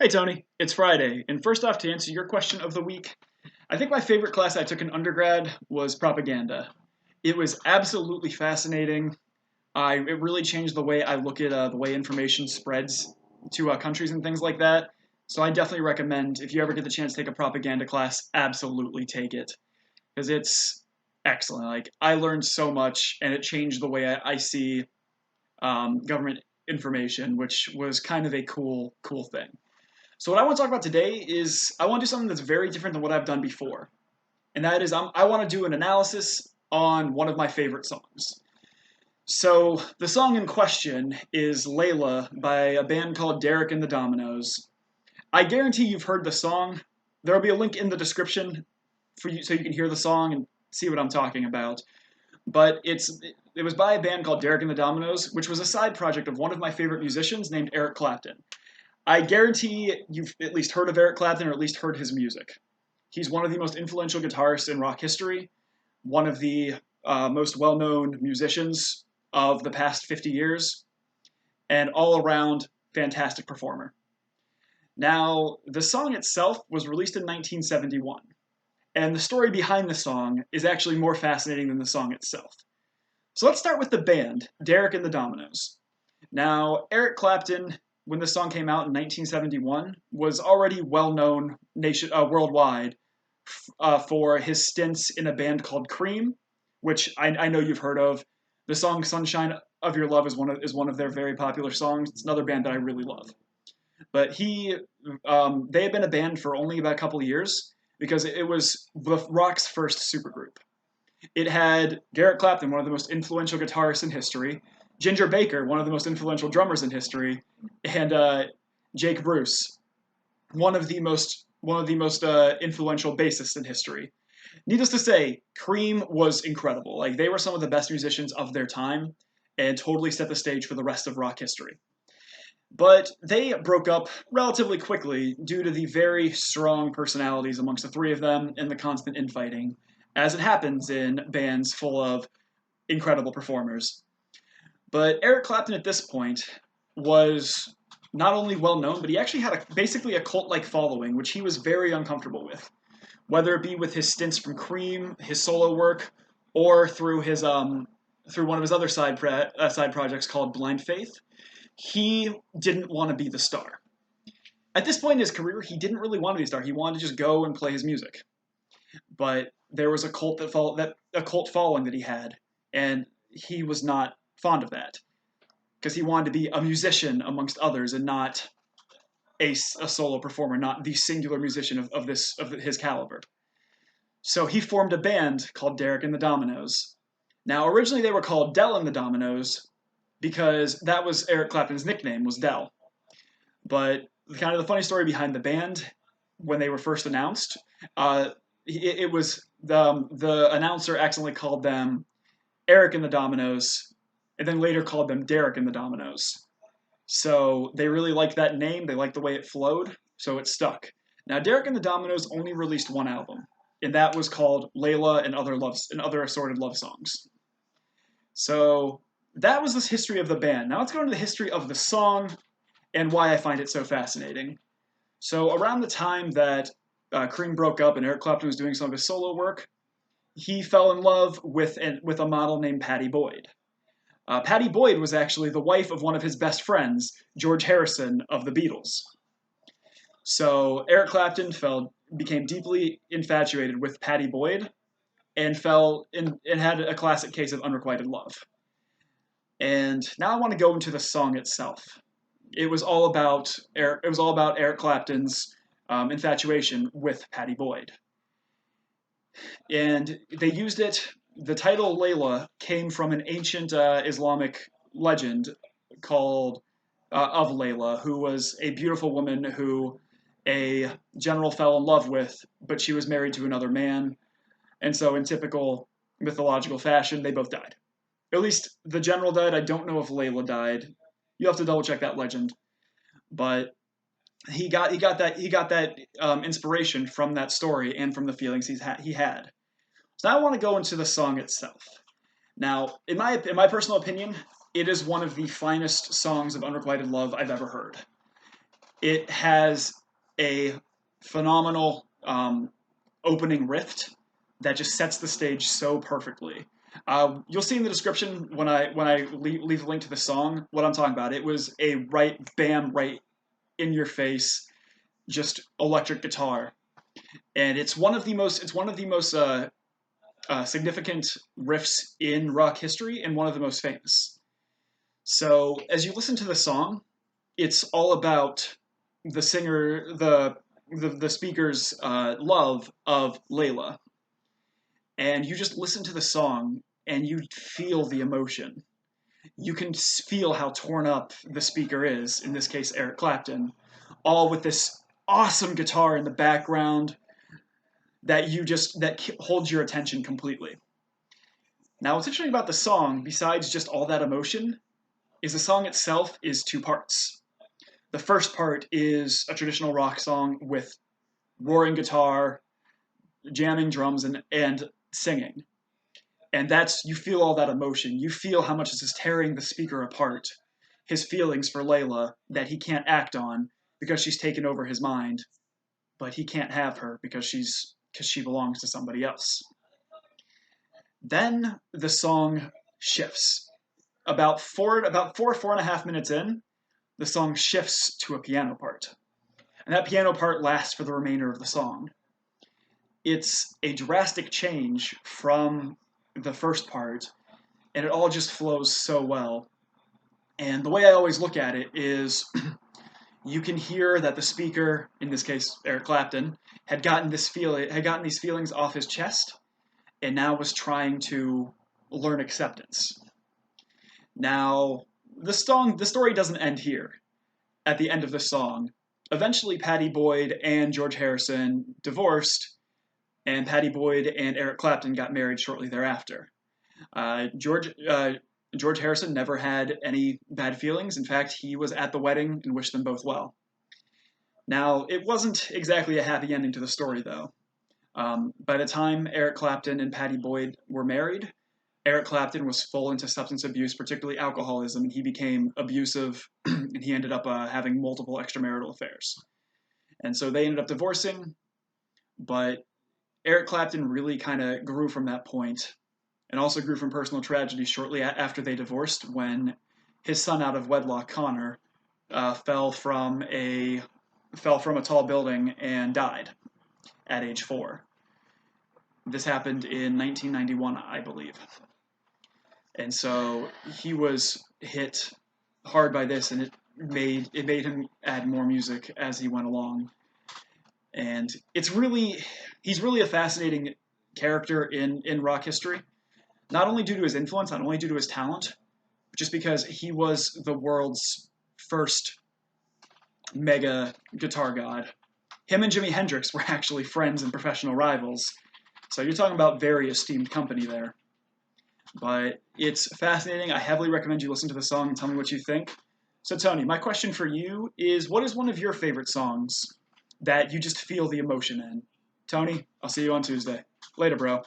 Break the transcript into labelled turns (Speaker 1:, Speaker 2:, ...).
Speaker 1: Hey Tony, it's Friday, and first off, to answer your question of the week, I think my favorite class I took in undergrad was propaganda. It was absolutely fascinating. It really changed the way I look at the way information spreads to countries and things like that. So I definitely recommend if you ever get the chance to take a propaganda class, absolutely take it because it's excellent. Like I learned so much, and it changed the way I see government information, which was kind of a cool thing. So what I want to talk about today is I want to do something that's very different than what I've done before, and that is I want to do an analysis on one of my favorite songs. So the song in question is "Layla" by a band called Derek and the Dominoes. I guarantee you've heard the song. There will be a link in the description for you so you can hear the song and see what I'm talking about. But it was by a band called Derek and the Dominoes, which was a side project of one of my favorite musicians named Eric Clapton. I guarantee you've at least heard of Eric Clapton or at least heard his music. He's one of the most influential guitarists in rock history, one of the most well known musicians of the past 50 years, and all around fantastic performer. Now, the song itself was released in 1971, and the story behind the song is actually more fascinating than the song itself. So let's start with the band, Derek and the Dominoes. Now, Eric Clapton, when the song came out in 1971, was already well known worldwide for his stints in a band called Cream, which I know you've heard of. The song "Sunshine of Your Love" is one of their very popular songs. It's another band that I really love. But they had been a band for only about a couple of years because it was the rock's first supergroup. It had Garrett Clapton, one of the most influential guitarists in history, Ginger Baker, one of the most influential drummers in history, and Jake Bruce, one of the most influential bassists in history. Needless to say, Cream was incredible. Like they were some of the best musicians of their time, and totally set the stage for the rest of rock history. But they broke up relatively quickly due to the very strong personalities amongst the three of them and the constant infighting, as it happens in bands full of incredible performers. But Eric Clapton at this point was not only well known, but he actually had basically a cult like following, which he was very uncomfortable with. Whether it be with his stints from Cream, his solo work, or through one of his other side projects called Blind Faith, he didn't want to be the star. At this point in his career, he didn't really want to be a star. He wanted to just go and play his music. But there was a cult following that he had, and he was not fond of that because he wanted to be a musician amongst others and not a solo performer, not the singular musician of his caliber. So he formed a band called Derek and the Dominoes. Now, originally they were called Dell and the Dominoes because that was Eric Clapton's nickname, was Dell. But kind of the funny story behind the band, when they were first announced, it was the announcer accidentally called them Eric and the Dominoes, and then later called them Derek and the Dominoes. So they really liked that name. They liked the way it flowed, so it stuck. Now, Derek and the Dominoes only released one album, and that was called Layla and other assorted love songs. So that was the history of the band. Now let's go into the history of the song and why I find it so fascinating. So around the time that Cream broke up and Eric Clapton was doing some of his solo work, he fell in love with a model named Patty Boyd. Patty Boyd was actually the wife of one of his best friends, George Harrison of the Beatles. So Eric Clapton became deeply infatuated with Patty Boyd and had a classic case of unrequited love. And now I want to go into the song itself. It was all about Eric Clapton's infatuation with Patty Boyd, and they used it. The title Layla came from an ancient Islamic legend called of Layla, who was a beautiful woman who a general fell in love with, but she was married to another man, and so in typical mythological fashion, they both died. At least the general died. I don't know if Layla died. You have to double check that legend, but he got that inspiration from that story and from the feelings he had. So now I want to go into the song itself. Now, in my personal opinion, it is one of the finest songs of unrequited love I've ever heard. It has a phenomenal opening riff that just sets the stage so perfectly. You'll see in the description when I leave the link to the song what I'm talking about. It was a right bam right in your face, just electric guitar, and it's one of the most significant riffs in rock history and one of the most famous. So as you listen to the song, it's all about the singer, the speaker's love of Layla, and you just listen to the song and you feel the emotion. You can feel how torn up the speaker is. In this case, Eric Clapton, all with this awesome guitar in the background that holds your attention completely. Now, what's interesting about the song, besides just all that emotion, is the song itself is two parts. The first part is a traditional rock song with roaring guitar, jamming drums, and singing. And that's, you feel all that emotion. You feel how much this is tearing the speaker apart. His feelings for Layla that he can't act on because she's taken over his mind, but he can't have her because she belongs to somebody else. Then the song shifts. Four and a half minutes in, the song shifts to a piano part. And that piano part lasts for the remainder of the song. It's a drastic change from the first part, and it all just flows so well. And the way I always look at it is you can hear that the speaker, in this case Eric Clapton, had gotten these feelings off his chest, and now was trying to learn acceptance. Now, the story doesn't end here. At the end of the song, eventually Pattie Boyd and George Harrison divorced, and Pattie Boyd and Eric Clapton got married shortly thereafter. George Harrison never had any bad feelings. In fact, he was at the wedding and wished them both well. Now, it wasn't exactly a happy ending to the story, though. By the time Eric Clapton and Pattie Boyd were married, Eric Clapton was full into substance abuse, particularly alcoholism, and he became abusive, and he ended up having multiple extramarital affairs. And so they ended up divorcing, but Eric Clapton really kind of grew from that point, and also grew from personal tragedy shortly after they divorced when his son out of wedlock, Connor, fell from a tall building and died at age 4. This happened in 1991, I believe. And so he was hit hard by this, and it made him add more music as he went along. And he's really a fascinating character in rock history, not only due to his influence, not only due to his talent, but just because he was the world's first mega guitar god. Him and Jimi Hendrix were actually friends and professional rivals, so you're talking about very esteemed company there. But it's fascinating. I heavily recommend you listen to the song and tell me what you think. So Tony, my question for you is, what is one of your favorite songs that you just feel the emotion in? Tony, I'll see you on Tuesday. Later, bro.